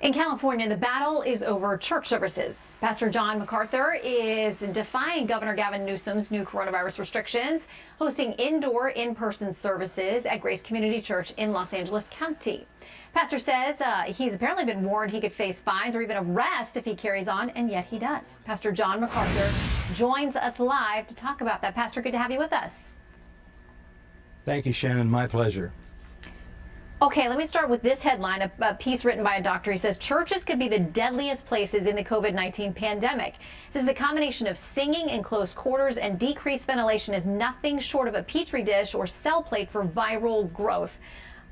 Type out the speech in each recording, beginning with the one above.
In California, the battle is over church services. Pastor John MacArthur is defying Governor Gavin Newsom's new coronavirus restrictions, hosting indoor in-person services at Grace Community Church in Los Angeles County. Pastor says he's apparently been warned he could face fines or even arrest if he carries on, and yet he does. Pastor John MacArthur joins us live to talk about that. Pastor, good to have you with us. Thank you, Shannon. My pleasure. Okay, let me start with this headline, a piece written by a doctor. He says churches could be the deadliest places in the COVID-19 pandemic. He says the combination of singing in close quarters and decreased ventilation is nothing short of a petri dish or cell plate for viral growth.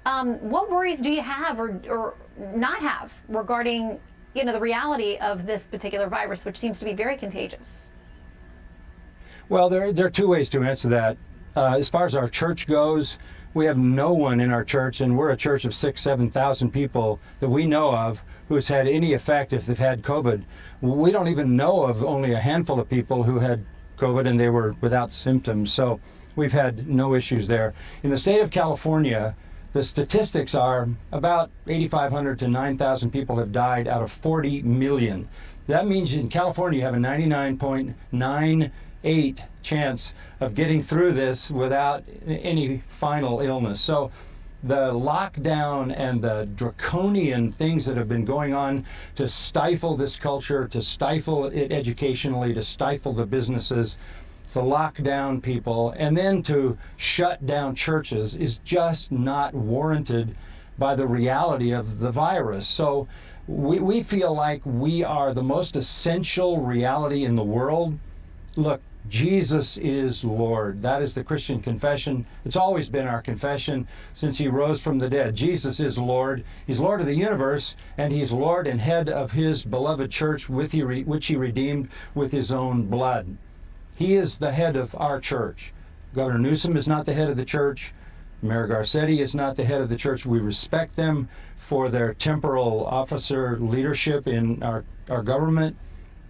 What worries do you have or not have regarding, the reality of this particular virus, which seems to be very contagious? Well, there are two ways to answer that. As far as our church goes, we have no one in our church, and we're a church of 6,000 to 7,000 people that we know of who's had any effect if they've had COVID. We don't even know of only a handful of people who had COVID and they were without symptoms. So we've had no issues there. In the state of California, the statistics are about 8,500 to 9,000 people have died out of 40 million. That means in California you have a 99.98 chance of getting through this without any final illness. So the lockdown and the draconian things that have been going on to stifle this culture, to stifle it educationally, to stifle the businesses, to lock down people, and then to shut down churches is just not warranted by the reality of the virus. So we feel like we are the most essential reality in the world. Look, Jesus is Lord. That is the Christian confession. It's always been our confession since he rose from the dead. Jesus is Lord. He's Lord of the universe, and he's Lord and head of his beloved church, which he redeemed with his own blood. He is the head of our church. Governor Newsom is not the head of the church. Mayor Garcetti is not the head of the church. We respect them for their temporal officer leadership in our government,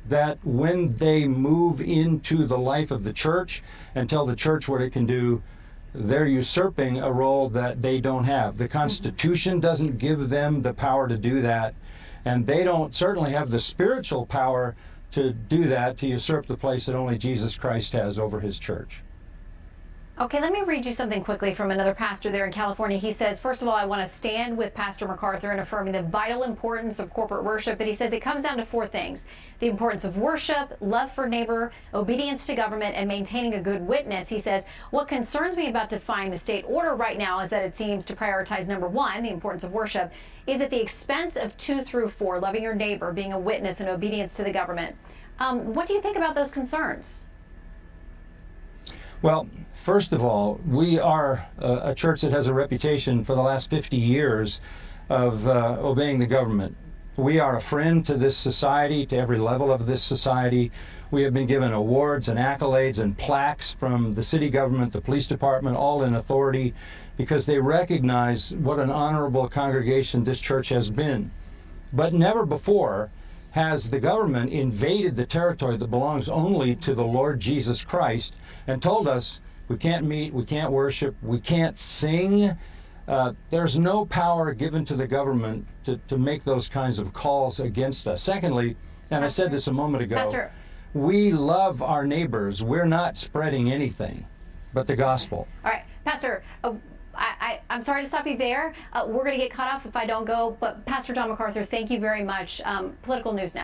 that when they move into the life of the church and tell the church what it can do, they're usurping a role that they don't have. The Constitution doesn't give them the power to do that, and they don't certainly have the spiritual power to do that, to usurp the place that only Jesus Christ has over his church. Okay, let me read you something quickly from another pastor there in California. He says, first of all, I want to stand with Pastor MacArthur in affirming the vital importance of corporate worship. But he says it comes down to four things: the importance of worship, love for neighbor, obedience to government, and maintaining a good witness. He says, what concerns me about defying the state order right now is that it seems to prioritize number one, the importance of worship, is at the expense of 2 through 4, loving your neighbor, being a witness, and obedience to the government. What do you think about those concerns? Well, first of all, we are a church that has a reputation for the last 50 years of obeying the government. We are a friend to this society, to every level of this society. We have been given awards and accolades and plaques from the city government, the police department, all in authority, because they recognize what an honorable congregation this church has been. But never before has the government invaded the territory that belongs only to the Lord Jesus Christ and told us we can't meet, we can't worship, we can't sing. There's no power given to the government to make those kinds of calls against us. Secondly, and I said this a moment ago, Pastor, we love our neighbors. We're not spreading anything but the gospel. all right, Pastor, I'm sorry to stop you there. We're going to get cut off if I don't go, but Pastor John MacArthur, thank you very much. Political News Now.